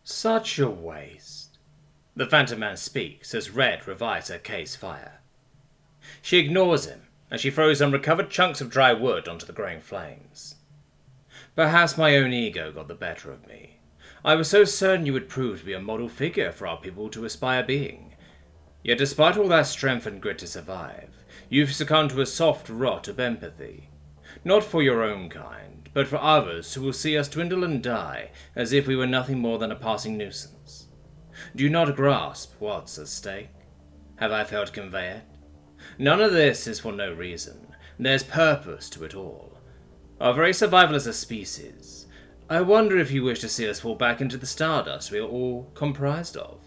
Such a waste. The Phantom Man speaks as Red revives her case fire. She ignores him as she throws unrecovered chunks of dry wood onto the growing flames. Perhaps my own ego got the better of me. I was so certain you would prove to be a model figure for our people to aspire being. Yet despite all that strength and grit to survive, you've succumbed to a soft rot of empathy. Not for your own kind, but for others who will see us dwindle and die as if we were nothing more than a passing nuisance. Do you not grasp what's at stake? Have I failed to convey it? None of this is for no reason. There's purpose to it all. Our very survival as a species. I wonder if you wish to see us fall back into the stardust we are all comprised of.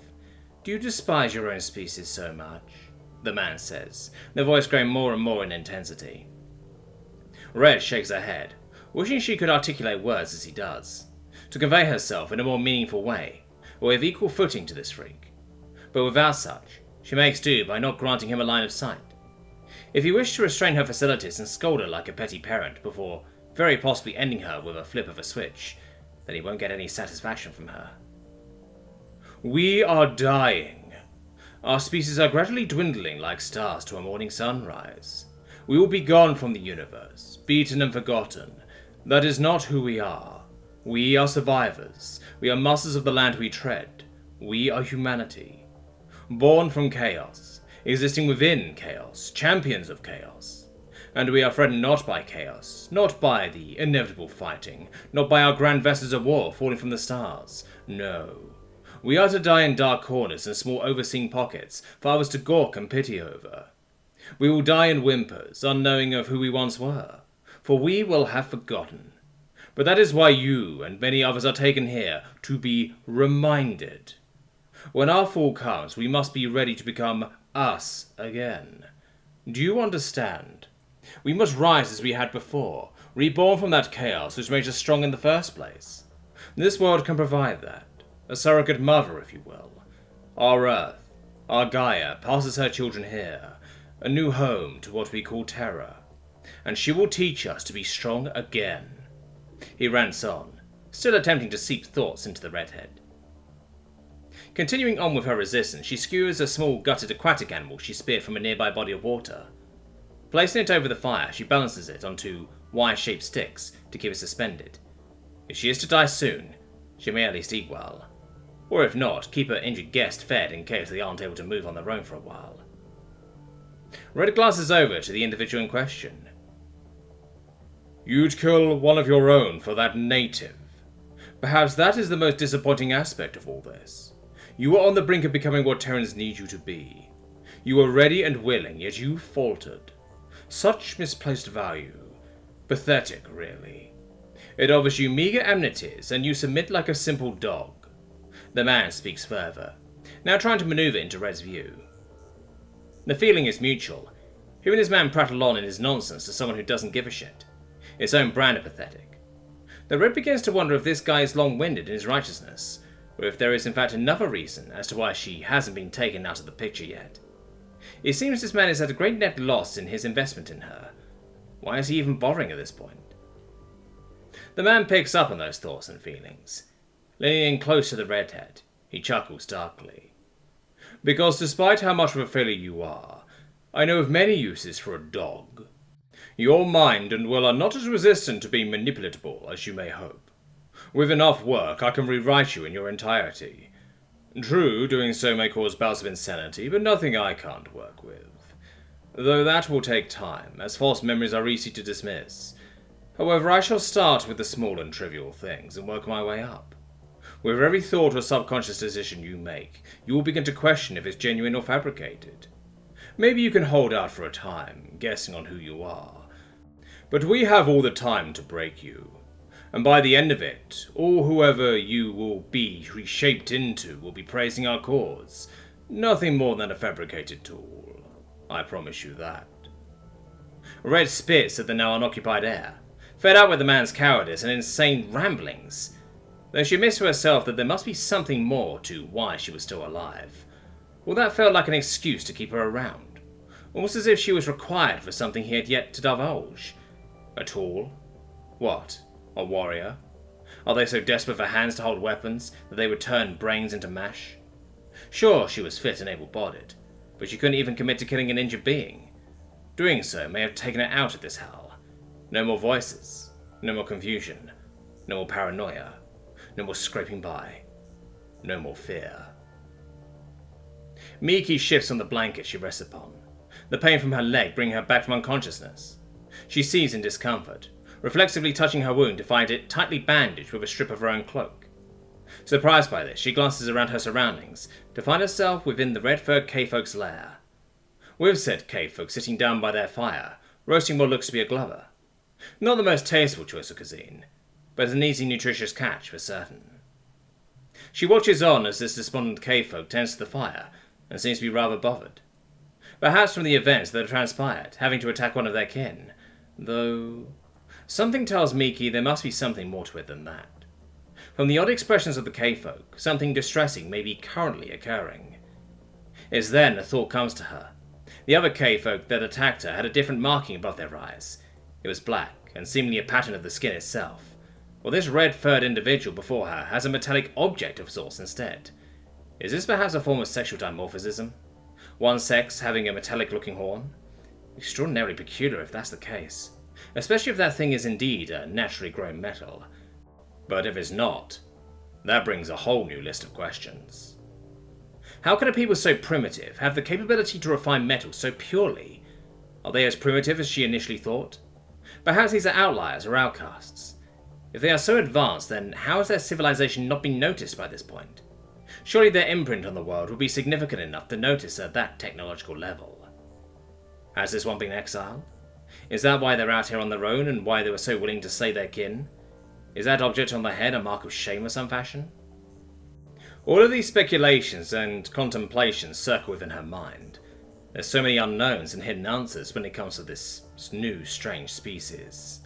Do you despise your own species so much? The man says, their voice growing more and more in intensity. Red shakes her head, wishing she could articulate words as he does, to convey herself in a more meaningful way, or with equal footing to this freak. But without such, she makes do by not granting him a line of sight. If he wished to restrain her facilities and scold her like a petty parent before very possibly ending her with a flip of a switch, then he won't get any satisfaction from her. We are dying. Our species are gradually dwindling like stars to a morning sunrise. We will be gone from the universe, beaten and forgotten. That is not who we are. We are survivors. We are masters of the land we tread. We are humanity. Born from chaos, existing within chaos, champions of chaos. And we are threatened not by chaos, not by the inevitable fighting, not by our grand vessels of war falling from the stars. No. We are to die in dark corners and small overseen pockets for others to gawk and pity over. We will die in whimpers, unknowing of who we once were, for we will have forgotten. But that is why you and many others are taken here, to be reminded. When our fall comes, we must be ready to become us again. Do you understand? We must rise as we had before, reborn from that chaos which made us strong in the first place. This world can provide that. A surrogate mother, if you will. Our Earth, our Gaia, passes her children here, a new home to what we call terror, and she will teach us to be strong again. He rants on, still attempting to seep thoughts into the redhead. Continuing on with her resistance, she skewers a small gutted aquatic animal she speared from a nearby body of water. Placing it over the fire, she balances it onto wire-shaped sticks to keep it suspended. If she is to die soon, she may at least eat well. Or if not, keep her injured guest fed in case they aren't able to move on their own for a while. Red glances over to the individual in question. You'd kill one of your own for that native. Perhaps that is the most disappointing aspect of all this. You were on the brink of becoming what Terrans need you to be. You were ready and willing, yet you faltered. Such misplaced value. Pathetic, really. It offers you meager amenities, and you submit like a simple dog. The man speaks further, now trying to maneuver into Red's view. The feeling is mutual, hearing this man prattle on in his nonsense to someone who doesn't give a shit. Its own brand of pathetic. The Red begins to wonder if this guy is long-winded in his righteousness, or if there is in fact another reason as to why she hasn't been taken out of the picture yet. It seems this man is at a great net loss in his investment in her. Why is he even bothering at this point? The man picks up on those thoughts and feelings. Leaning in close to the redhead, he chuckles darkly. Because despite how much of a failure you are, I know of many uses for a dog. Your mind and will are not as resistant to being manipulatable as you may hope. With enough work, I can rewrite you in your entirety. True, doing so may cause bouts of insanity, but nothing I can't work with. Though that will take time, as false memories are easy to dismiss. However, I shall start with the small and trivial things and work my way up. With every thought or subconscious decision you make, you will begin to question if it's genuine or fabricated. Maybe you can hold out for a time, guessing on who you are. But we have all the time to break you. And by the end of it, all whoever you will be reshaped into will be praising our cause. Nothing more than a fabricated tool. I promise you that. Red spits at the now unoccupied air, fed out with the man's cowardice and insane ramblings, though she admits to herself that there must be something more to why she was still alive. Well, that felt like an excuse to keep her around, almost as if she was required for something he had yet to divulge. A tool? What? A warrior? Are they so desperate for hands to hold weapons that they would turn brains into mash? Sure, she was fit and able-bodied, but she couldn't even commit to killing an injured being. Doing so may have taken her out of this hell. No more voices, no more confusion, no more paranoia, no more scraping by, no more fear. Miki shifts on the blanket she rests upon, the pain from her leg bringing her back from unconsciousness. She sees in discomfort, reflexively touching her wound to find it tightly bandaged with a strip of her own cloak. Surprised by this, she glances around her surroundings to find herself within the red-furred cave-folk's lair. With said cave-folk sitting down by their fire, roasting what looks to be a glover. Not the most tasteful choice of cuisine, but an easy, nutritious catch for certain. She watches on as this despondent cave-folk tends to the fire and seems to be rather bothered. Perhaps from the events that have transpired, having to attack one of their kin, though something tells Miki there must be something more to it than that. From the odd expressions of the cave-folk, something distressing may be currently occurring. It's then a thought comes to her. The other cave-folk that attacked her had a different marking above their eyes. It was black, and seemingly a pattern of the skin itself. While this red-furred individual before her has a metallic object of sorts instead. Is this perhaps a form of sexual dimorphism? One sex having a metallic-looking horn? Extraordinarily peculiar if that's the case. Especially if that thing is indeed a naturally grown metal. But if it's not, that brings a whole new list of questions. How can a people so primitive have the capability to refine metal so purely? Are they as primitive as she initially thought? Perhaps these are outliers or outcasts. If they are so advanced, then how has their civilization not been noticed by this point? Surely their imprint on the world would be significant enough to notice at that technological level. Has this one been exiled? Is that why they're out here on their own and why they were so willing to slay their kin? Is that object on the head a mark of shame of some fashion? All of these speculations and contemplations circle within her mind. There's so many unknowns and hidden answers when it comes to this new, strange species.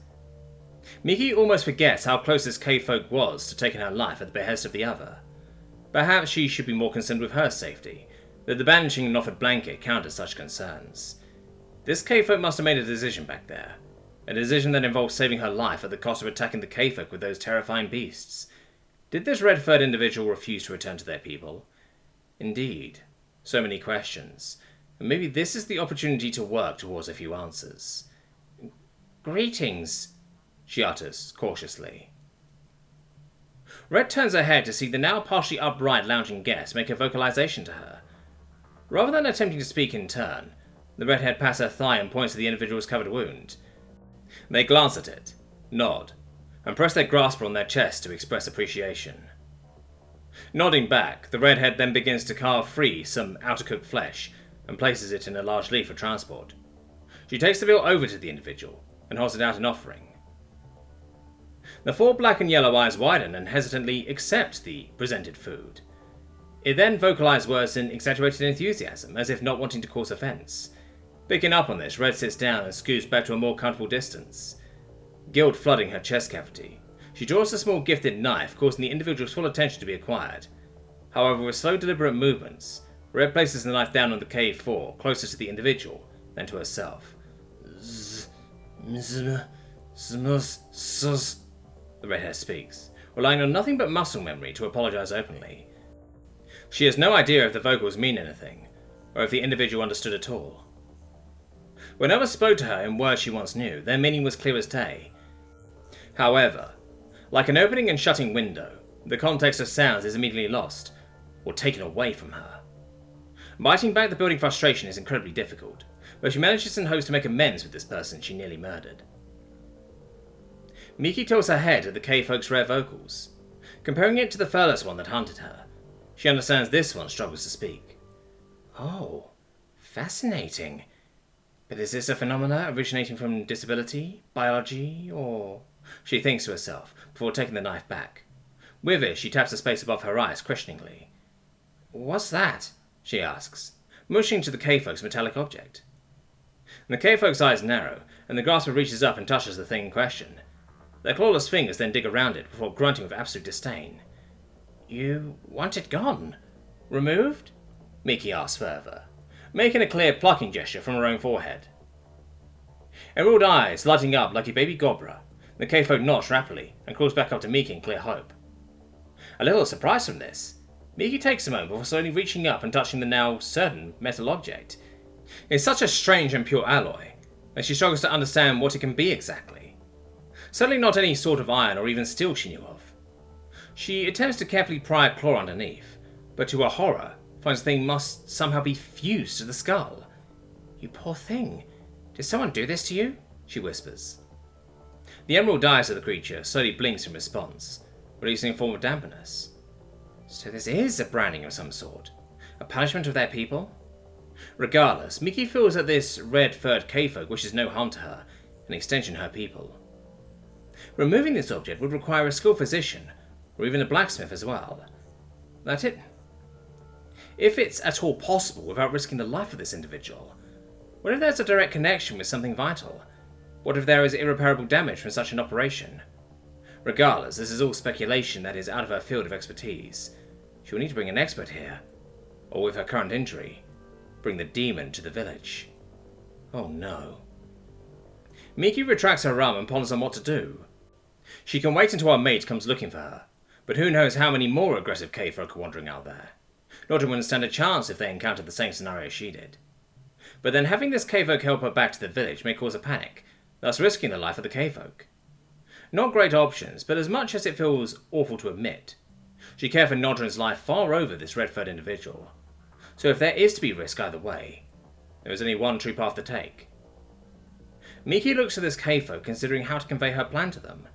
Miki almost forgets how close this cave-folk was to taking her life at the behest of the other. Perhaps she should be more concerned with her safety, that the bandaging and offered blanket countered such concerns. This cave-folk must have made a decision back there. A decision that involved saving her life at the cost of attacking the cave-folk with those terrifying beasts. Did this red-furred individual refuse to return to their people? Indeed. So many questions. And maybe this is the opportunity to work towards a few answers. "Greetings," she utters, cautiously. Red turns her head to see the now partially upright lounging guest make a vocalization to her. Rather than attempting to speak in turn, the redhead pats her thigh and points to the individual's covered wound. They glance at it, nod, and press their grasp on their chest to express appreciation. Nodding back, the redhead then begins to carve free some outer-cooked flesh and places it in a large leaf for transport. She takes the veal over to the individual and holds it out an offering. The four black and yellow eyes widen and hesitantly accept the presented food. It then vocalizes words in exaggerated enthusiasm, as if not wanting to cause offense. Picking up on this, Red sits down and scoots back to a more comfortable distance. Guilt flooding her chest cavity, she draws a small gifted knife, causing the individual's full attention to be acquired. However, with slow deliberate movements, Red places the knife down on the cave floor, closer to the individual than to herself. The redhead speaks, relying on nothing but muscle memory to apologize openly. She has no idea if the vocals mean anything, or if the individual understood at all. When others spoke to her in words she once knew, their meaning was clear as day. However, like an opening and shutting window, the context of sounds is immediately lost, or taken away from her. Biting back the building frustration is incredibly difficult, but she manages in hopes to make amends with this person she nearly murdered. Miki tilts her head at the cave-folk's rare vocals. Comparing it to the furless one that hunted her, she understands this one struggles to speak. Oh, fascinating. But is this a phenomena originating from disability, biology, or... She thinks to herself, before taking the knife back. With it, she taps the space above her eyes questioningly. What's that? She asks, motioning to the cave-folk's metallic object. The cave-folk's eyes narrow, and the grasper reaches up and touches the thing in question. Their clawless fingers then dig around it before grunting with absolute disdain. You want it gone? Removed? Miki asks further, making a clear plucking gesture from her own forehead. Emerald eyes lighting up like a baby gobra, The K-folk nods rapidly and crawls back up to Miki in clear hope. A little surprised from this, Miki takes a moment before slowly reaching up and touching the now certain metal object. It's such a strange and pure alloy that she struggles to understand what it can be exactly. Certainly not any sort of iron or even steel she knew of. She attempts to carefully pry a claw underneath, but to her horror, finds the thing must somehow be fused to the skull. "You poor thing. Did someone do this to you?" she whispers. The emerald eyes of the creature slowly blinks in response, releasing a form of dampness. So this is a branding of some sort? A punishment of their people? Regardless, Miki feels that this red-furred K-folk wishes no harm to her, an extension her people. Removing this object would require a skilled physician, or even a blacksmith as well. If it's at all possible without risking the life of this individual, what if there's a direct connection with something vital? What if there is irreparable damage from such an operation? Regardless, this is all speculation that is out of her field of expertise. She will need to bring an expert here, or with her current injury, bring the demon to the village. Oh no. Miki retracts her arm and ponders on what to do. She can wait until her mate comes looking for her, but who knows how many more aggressive K-folk are wandering out there. Not wouldn't stand a chance if they encountered the same scenario she did. But then having this K-folk help her back to the village may cause a panic, thus risking the life of the K-folk. Not great options, but as much as it feels awful to admit, she cared for Nodrin's life far over this red-furred individual. So if there is to be risk either way, there is only one true path to take. Miki looks at this K-folk, considering how to convey her plan to them.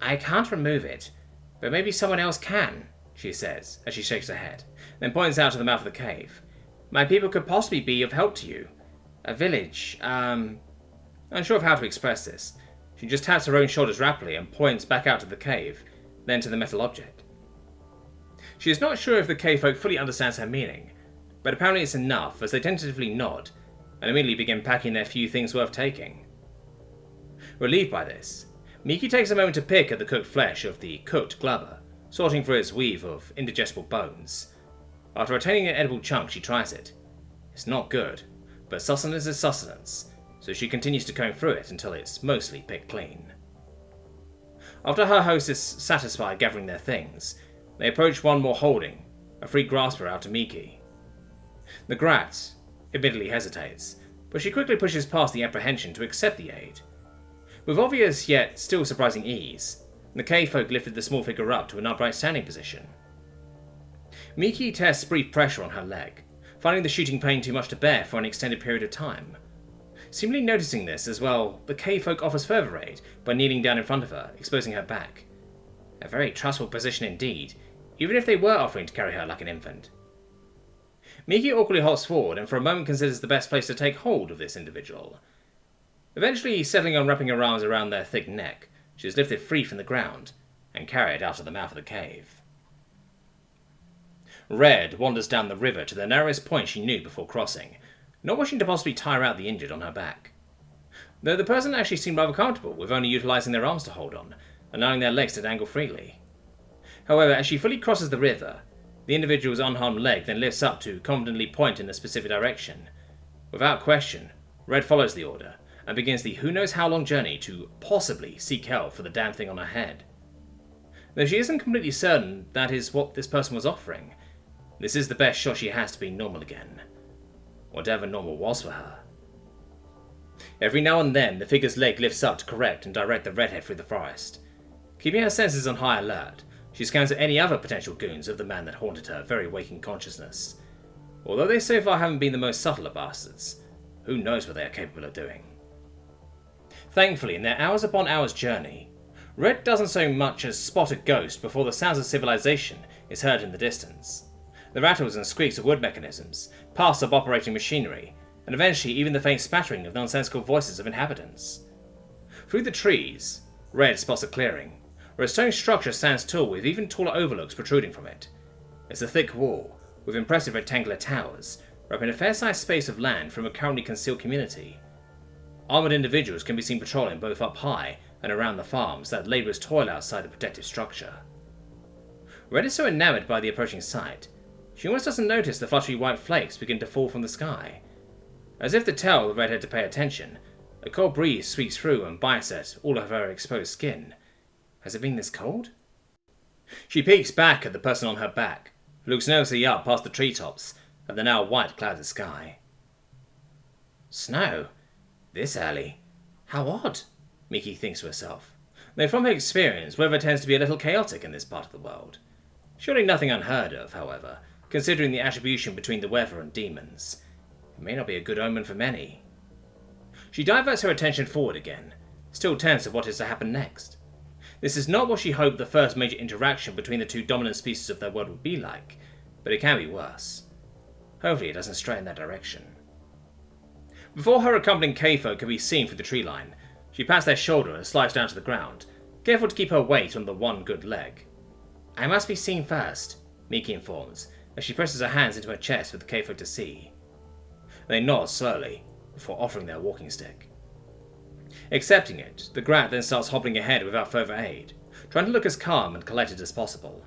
"I can't remove it, but maybe someone else can," she says, as she shakes her head, then points out to the mouth of the cave. "My people could possibly be of help to you. A village, Unsure of how to express this, she just taps her own shoulders rapidly and points back out to the cave, then to the metal object. She is not sure if the K-folk fully understands her meaning, but apparently it's enough as they tentatively nod and immediately begin packing their few things worth taking. Relieved by this, Miki takes a moment to pick at the cooked flesh of the cooked glubber, sorting through its weave of indigestible bones. After obtaining an edible chunk, she tries it. It's not good, but sustenance is sustenance, so she continues to comb through it until it's mostly picked clean. After her host is satisfied gathering their things, they approach one more holding, a free grasper out to Miki. The Grat admittedly hesitates, but she quickly pushes past the apprehension to accept the aid. With obvious yet still surprising ease, the K-folk lifted the small figure up to an upright standing position. Miki tests brief pressure on her leg, finding the shooting pain too much to bear for an extended period of time. Seemingly noticing this as well, the K-folk offers further aid by kneeling down in front of her, exposing her back. A very trustful position indeed, even if they were offering to carry her like an infant. Miki awkwardly hops forward and for a moment considers the best place to take hold of this individual. Eventually settling on wrapping her arms around their thick neck, she is lifted free from the ground and carried out of the mouth of the cave. Red wanders down the river to the narrowest point she knew before crossing, not wishing to possibly tire out the injured on her back. Though the person actually seemed rather comfortable with only utilising their arms to hold on, allowing their legs to dangle freely. However, as she fully crosses the river, the individual's unharmed leg then lifts up to confidently point in a specific direction. Without question, Red follows the order, and begins the who-knows-how-long journey to possibly seek help for the damn thing on her head. Though she isn't completely certain that is what this person was offering, this is the best shot she has to be normal again. Whatever normal was for her. Every now and then, the figure's leg lifts up to correct and direct the redhead through the forest. Keeping her senses on high alert, she scans at any other potential goons of the man that haunted her very waking consciousness. Although they so far haven't been the most subtle of bastards, who knows what they are capable of doing. Thankfully, in their hours upon hours journey, Red doesn't so much as spot a ghost before the sounds of civilization is heard in the distance. The rattles and squeaks of wood mechanisms, paths of operating machinery, and eventually even the faint spattering of nonsensical voices of inhabitants. Through the trees, Red spots a clearing, where a stone structure stands tall with even taller overlooks protruding from it. It's a thick wall, with impressive rectangular towers, wrapping a fair-sized space of land from a currently concealed community. Armoured individuals can be seen patrolling both up high and around the farms that labourers toil outside the protective structure. Red is so enamoured by the approaching sight, she almost doesn't notice the fluttery white flakes begin to fall from the sky. As if to tell the redhead to pay attention, A cold breeze sweeps through and bites at all of her exposed skin. Has it been this cold? She peeks back at the person on her back, who looks nervously up past the treetops of the now white clouded sky. Snow? This early? How odd, Miki thinks to herself, though from her experience weather tends to be a little chaotic in this part of the world. Surely nothing unheard of, however, considering the attribution between the weather and demons. It may not be a good omen for many. She diverts her attention forward again, still tense of what is to happen next. This is not what she hoped the first major interaction between the two dominant species of their world would be like, but it can be worse. Hopefully it doesn't stray in that direction. Before her accompanying K-folk can be seen through the tree line, she pats their shoulder and slides down to the ground, careful to keep her weight on the one good leg. I must be seen first, Miki informs, as she presses her hands into her chest for the K-folk to see. They nod slowly, before offering their walking stick. Accepting it, the Grat then starts hobbling ahead without further aid, trying to look as calm and collected as possible.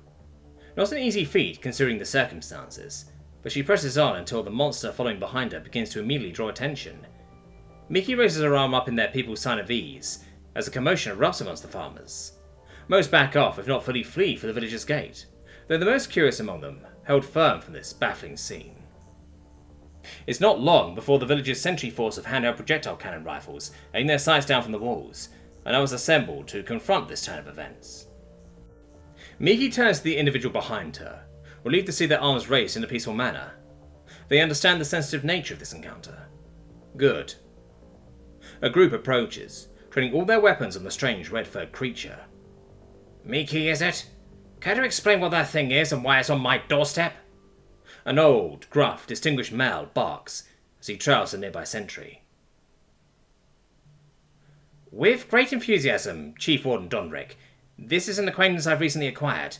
Not an easy feat considering the circumstances, but she presses on until the monster following behind her begins to immediately draw attention. Miki raises her arm up in their people's sign of ease, as a commotion erupts amongst the farmers. Most back off, if not fully flee for the village's gate, though the most curious among them held firm from this baffling scene. It's not long before the village's sentry force of handheld projectile cannon rifles aim their sights down from the walls, and others assemble to confront this turn of events. Miki turns to the individual behind her, relieved to see their arms raised in a peaceful manner. They understand the sensitive nature of this encounter. Good. A group approaches, training all their weapons on the strange red-furred creature. Miki, is it? Care to explain what that thing is and why it's on my doorstep? An old, gruff, distinguished male barks as he trails a nearby sentry. With great enthusiasm, Chief Warden Donrick, this is an acquaintance I've recently acquired.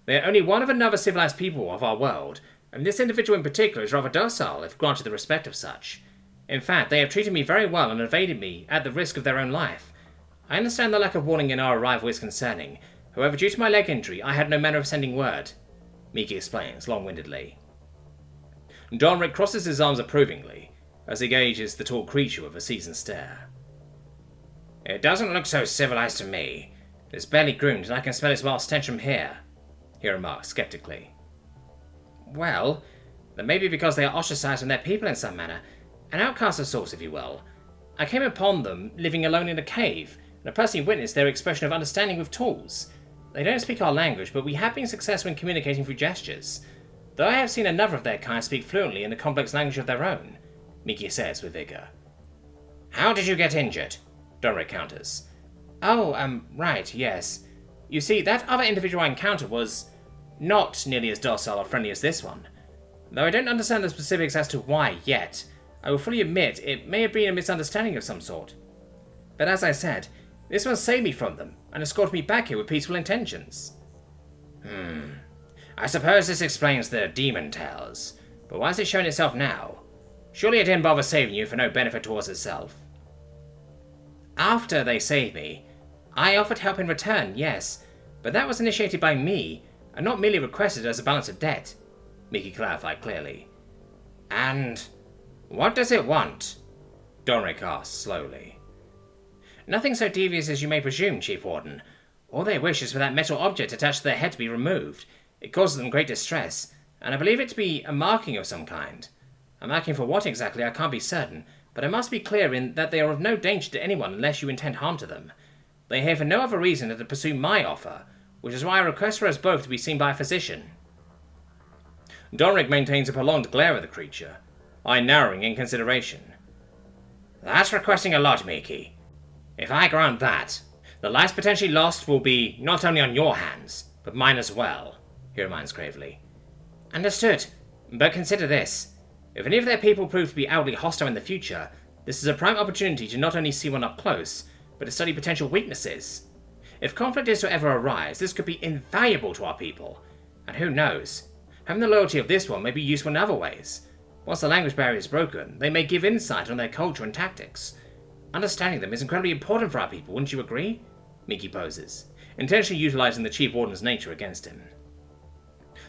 They are only one of another civilized people of our world, and this individual in particular is rather docile if granted the respect of such. In fact, they have treated me very well and evaded me at the risk of their own life. I understand the lack of warning in our arrival is concerning. However, due to my leg injury, I had no manner of sending word, Miki explains long-windedly. Donrick crosses his arms approvingly, as he gauges the tall creature with a seasoned stare. It doesn't look so civilized to me. It's barely groomed and I can smell its wild stench from here, he remarks skeptically. Well, that may be because they are ostracized from their people in some manner, an outcast of sorts, if you will. I came upon them living alone in a cave, and I personally witnessed their expression of understanding with tools. They don't speak our language, but we have been successful in communicating through gestures. Though I have seen another of their kind speak fluently in a complex language of their own, Miki says with vigor. How did you get injured? Donrick counters. Oh, right, yes. You see, that other individual I encountered was not nearly as docile or friendly as this one. Though I don't understand the specifics as to why yet, I will fully admit it may have been a misunderstanding of some sort. But as I said, this one saved me from them and escorted me back here with peaceful intentions. I suppose this explains the demon tales, but why is it showing itself now? Surely it didn't bother saving you for no benefit towards itself. After they saved me, I offered help in return, yes, but that was initiated by me, and not merely requested as a balance of debt, Miki clarified clearly. And what does it want? Donrick asked slowly. Nothing so devious as you may presume, Chief Warden. All they wish is for that metal object attached to their head to be removed. It causes them great distress, and I believe it to be a marking of some kind. A marking for what exactly I can't be certain, but I must be clear in that they are of no danger to anyone unless you intend harm to them. They are here for no other reason than to pursue my offer, which is why I request for us both to be seen by a physician. Donrick maintains a prolonged glare at the creature, eye narrowing in consideration. That's requesting a lot, Miki. If I grant that, the lives potentially lost will be not only on your hands, but mine as well, he reminds gravely. Understood, but consider this. If any of their people prove to be outwardly hostile in the future, this is a prime opportunity to not only see one up close, but to study potential weaknesses. If conflict is to ever arise, this could be invaluable to our people. And who knows, having the loyalty of this one may be useful in other ways. Once the language barrier is broken, they may give insight on their culture and tactics. Understanding them is incredibly important for our people, wouldn't you agree? Miki poses, intentionally utilizing the Chief Warden's nature against him.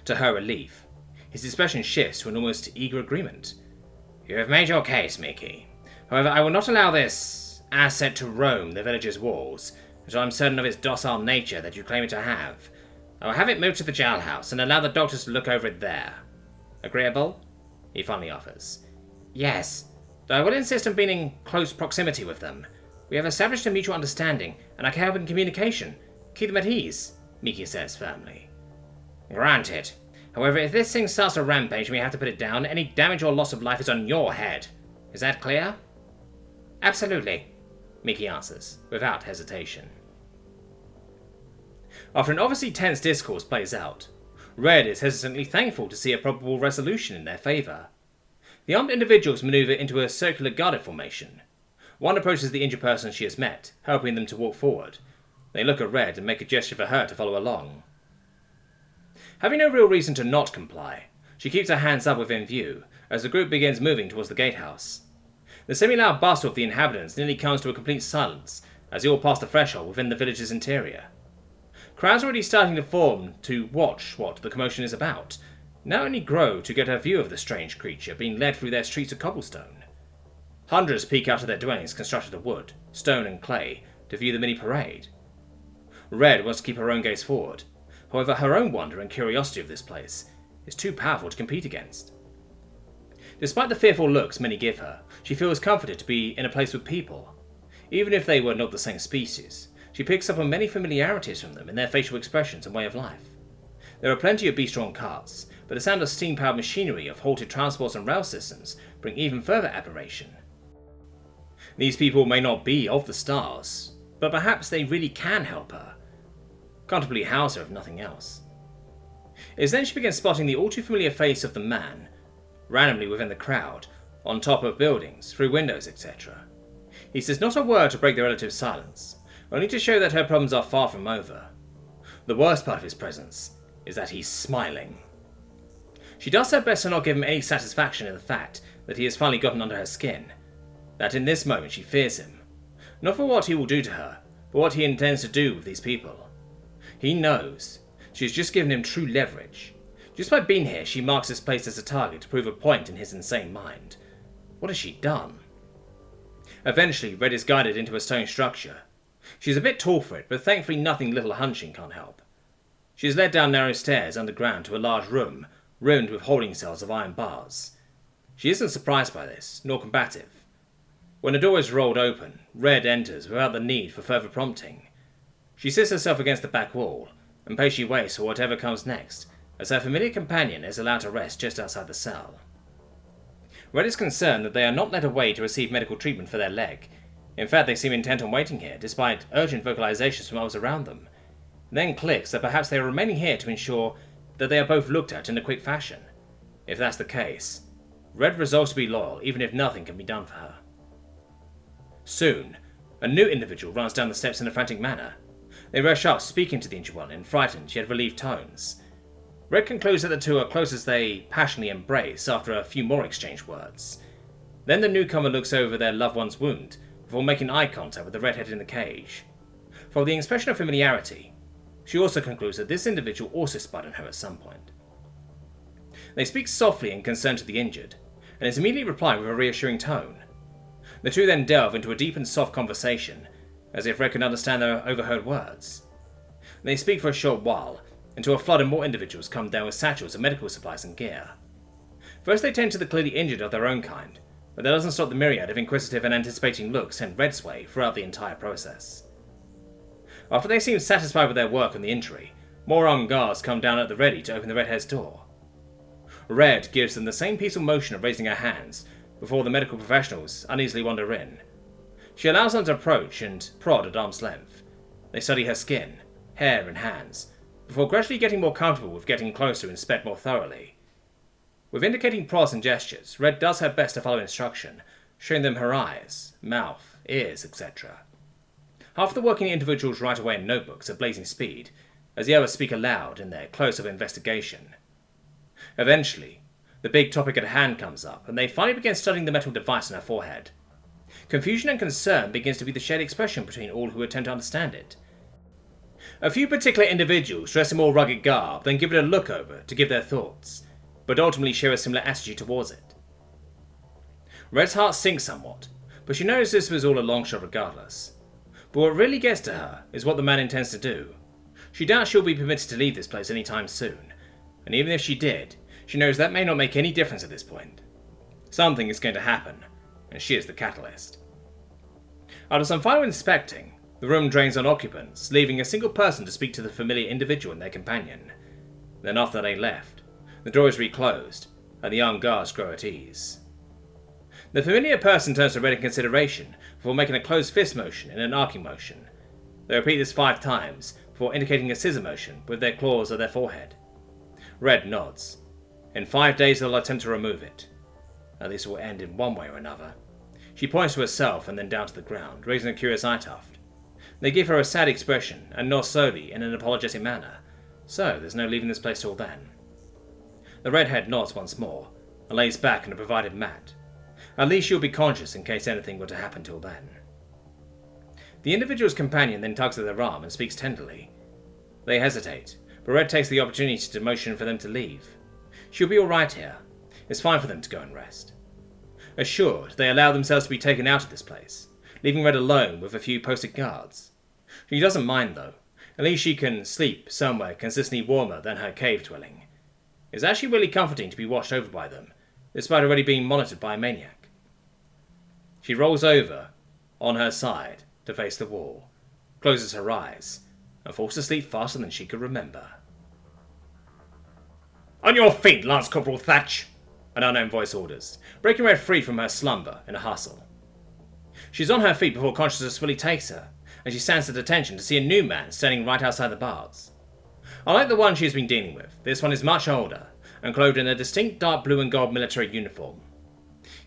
To her relief, his expression shifts to an almost eager agreement. You have made your case, Miki. However, I will not allow this asset to roam the village's walls, until I'm certain of its docile nature that you claim it to have. I will have it moved to the jailhouse and allow the doctors to look over it there. Agreeable? He finally offers. Yes, though I will insist on being in close proximity with them. We have established a mutual understanding, and I can help in communication. Keep them at ease, Miki says firmly. Granted. However, if this thing starts a rampage and we have to put it down, any damage or loss of life is on your head. Is that clear? Absolutely, Miki answers, without hesitation. After an obviously tense discourse plays out, Red is hesitantly thankful to see a probable resolution in their favour. The armed individuals manoeuvre into a circular guarded formation. One approaches the injured person she has met, helping them to walk forward. They look at Red and make a gesture for her to follow along. Having no real reason to not comply, she keeps her hands up within view as the group begins moving towards the gatehouse. The semi-loud bustle of the inhabitants nearly comes to a complete silence as they all pass the threshold within the village's interior. Crowds are already starting to form to watch what the commotion is about, now only grow to get a view of the strange creature being led through their streets of cobblestone. Hundreds peek out of their dwellings constructed of wood, stone and clay to view the mini-parade. Red wants to keep her own gaze forward, however her own wonder and curiosity of this place is too powerful to compete against. Despite the fearful looks many give her, she feels comforted to be in a place with people. Even if they were not the same species, she picks up on many familiarities from them in their facial expressions and way of life. There are plenty of beast-drawn carts, but the sound of steam-powered machinery of halted transports and rail systems bring even further admiration. These people may not be of the stars, but perhaps they really can help her. Comfortably house her if nothing else. It is then she begins spotting the all-too-familiar face of the man, randomly within the crowd, on top of buildings, through windows, etc. He says not a word to break the relative's silence, only to show that her problems are far from over. The worst part of his presence is that he's smiling. She does her best to not give him any satisfaction in the fact that he has finally gotten under her skin, that in this moment she fears him, not for what he will do to her, but what he intends to do with these people. He knows. She has just given him true leverage. Just by being here, she marks this place as a target to prove a point in his insane mind. What has she done? Eventually, Red is guided into a stone structure. She's a bit tall for it, but thankfully nothing little hunching can't help. She is led down narrow stairs underground to a large room, rimmed with holding cells of iron bars. She isn't surprised by this, nor combative. When the door is rolled open, Red enters without the need for further prompting. She sits herself against the back wall, and patiently waits for whatever comes next, as her familiar companion is allowed to rest just outside the cell. Red is concerned that they are not led away to receive medical treatment for their leg. In fact, they seem intent on waiting here, despite urgent vocalizations from others around them. It then clicks that perhaps they are remaining here to ensure that they are both looked at in a quick fashion. If that's the case, Red resolves to be loyal even if nothing can be done for her. Soon, a new individual runs down the steps in a frantic manner. They rush up, speaking to the injured one in frightened yet relieved tones. Red concludes that the two are close as they passionately embrace after a few more exchanged words. Then the newcomer looks over their loved one's wound before making eye contact with the redhead in the cage. For the expression of familiarity, she also concludes that this individual also spied on her at some point. They speak softly in concern to the injured, and is immediately replied with a reassuring tone. The two then delve into a deep and soft conversation, as if Red can understand their overheard words. They speak for a short while, until a flood of more individuals come down with satchels of medical supplies and gear. First they tend to the clearly injured of their own kind, but that doesn't stop the myriad of inquisitive and anticipating looks sent Red's way throughout the entire process. After they seem satisfied with their work on the injury, more armed guards come down at the ready to open the redhead's door. Red gives them the same peaceful motion of raising her hands before the medical professionals uneasily wander in. She allows them to approach and prod at arm's length. They study her skin, hair and hands, before gradually getting more comfortable with getting close to inspect more thoroughly. With indicating prods and gestures, Red does her best to follow instruction, showing them her eyes, mouth, ears, etc. Half the working individuals write away in notebooks at blazing speed, as the others speak aloud in their close-up investigation. Eventually, the big topic at hand comes up, and they finally begin studying the metal device on her forehead. Confusion and concern begins to be the shared expression between all who attempt to understand it. A few particular individuals dress in more rugged garb then give it a look over to give their thoughts, but ultimately share a similar attitude towards it. Red's heart sinks somewhat, but she knows this was all a long shot regardless. But what really gets to her is what the man intends to do. She doubts she'll be permitted to leave this place anytime soon, and even if she did, she knows that may not make any difference at this point. Something is going to happen, and she is the catalyst. After some final inspecting, the room drains on occupants, leaving a single person to speak to the familiar individual and their companion. Then after they left, the door is reclosed, and the young guards grow at ease. The familiar person turns to Red in consideration before making a closed fist motion and an arcing motion. They repeat this 5 times before indicating a scissor motion with their claws at their forehead. Red nods. In 5 days they'll attempt to remove it. At least it will end in one way or another. She points to herself and then down to the ground, raising a curious eye tuft. They give her a sad expression and nod slowly in an apologetic manner, so there's no leaving this place till then. The redhead nods once more and lays back on a provided mat. At least she'll be conscious in case anything were to happen till then. The individual's companion then tugs at their arm and speaks tenderly. They hesitate, but Red takes the opportunity to motion for them to leave. She'll be alright here. It's fine for them to go and rest. Assured, they allow themselves to be taken out of this place, leaving Red alone with a few posted guards. She doesn't mind though. At least she can sleep somewhere consistently warmer than her cave dwelling. It's actually really comforting to be watched over by them, despite already being monitored by a maniac. She rolls over, on her side, to face the wall, closes her eyes, and falls asleep faster than she could remember. "On your feet, Lance Corporal Thatch!" an unknown voice orders, breaking Red free from her slumber in a hustle. She's on her feet before consciousness fully takes her, and she stands at attention to see a new man standing right outside the bars. Unlike the one she has been dealing with, this one is much older, and clothed in a distinct dark blue and gold military uniform.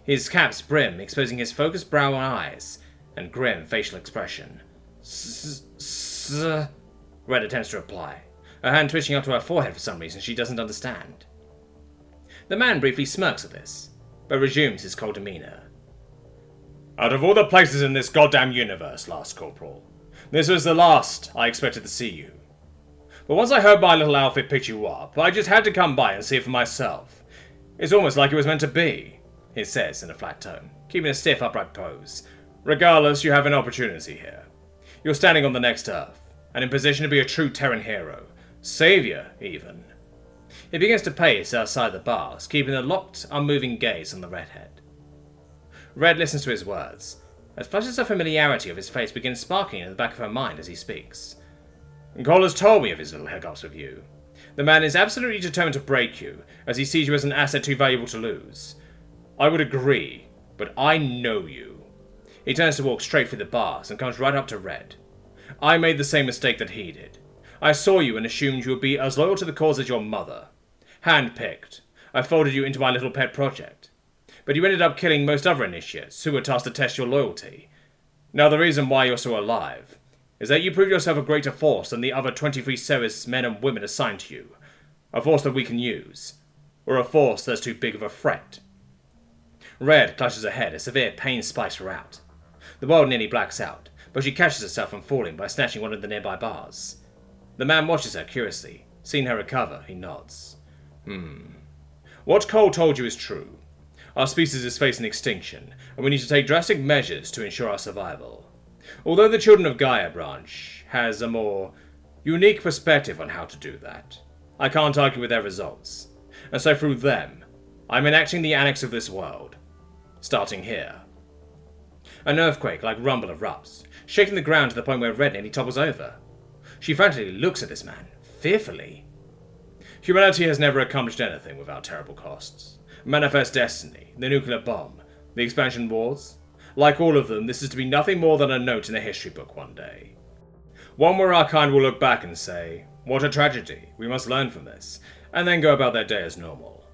His cap's brim exposing his focused brow and eyes, and grim facial expression. Red attempts to reply, her hand twitching up to her forehead for some reason she doesn't understand. The man briefly smirks at this, but resumes his cold demeanour. "Out of all the places in this goddamn universe, Last Corporal, this was the last I expected to see you. But once I heard my little outfit pick you up, I just had to come by and see it for myself. It's almost like it was meant to be," he says in a flat tone, keeping a stiff upright pose. "Regardless, you have an opportunity here. You're standing on the next Earth, and in position to be a true Terran hero. Saviour, even." He begins to pace outside the bars, keeping a locked, unmoving gaze on the redhead. Red listens to his words, as flashes of familiarity of his face begin sparkling in the back of her mind as he speaks. "Cole has told me of his little hiccups with you. The man is absolutely determined to break you, as he sees you as an asset too valuable to lose. I would agree, but I know you." He turns to walk straight through the bars and comes right up to Red. "I made the same mistake that he did. I saw you and assumed you would be as loyal to the cause as your mother. Hand-picked, I folded you into my little pet project. But you ended up killing most other initiates who were tasked to test your loyalty. Now the reason why you're still alive is that you proved yourself a greater force than the other 23 service men and women assigned to you. A force that we can use, or a force that's too big of a threat." Red clutches her head as severe pain spikes her out. The world nearly blacks out, but she catches herself from falling by snatching one of the nearby bars. The man watches her curiously. Seeing her recover, he nods. What Cole told you is true. Our species is facing extinction, and we need to take drastic measures to ensure our survival. Although the children of Gaia branch has a more unique perspective on how to do that, I can't argue with their results, and so through them, I'm enacting the annex of this world. Starting here. An earthquake-like rumble erupts, shaking the ground to the point where Red nearly topples over. She frantically looks at this man, fearfully. Humanity has never accomplished anything without terrible costs. Manifest destiny, the nuclear bomb, the expansion wars. Like all of them, this is to be nothing more than a note in a history book one day. One where our kind will look back and say, "What a tragedy, we must learn from this," and then go about their day as normal.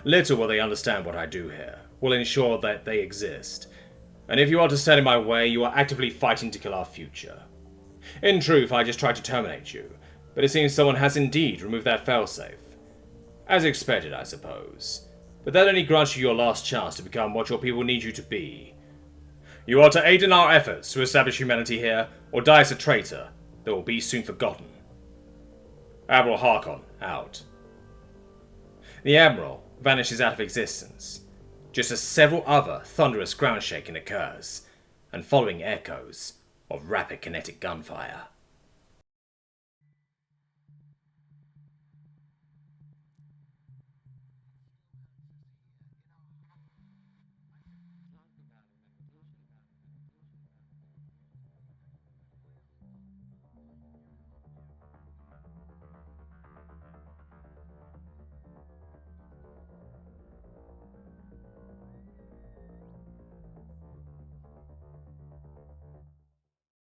Little will they understand what I do here, will ensure that they exist. And if you are to stand in my way, you are actively fighting to kill our future. In truth, I just tried to terminate you, but it seems someone has indeed removed that failsafe. As expected, I suppose. But that only grants you your last chance to become what your people need you to be. You are to aid in our efforts to establish humanity here, or die as a traitor that will be soon forgotten. Admiral Harkon, out. The Admiral vanishes out of existence. just as several other thunderous ground shaking occurs, and following echoes of rapid kinetic gunfire.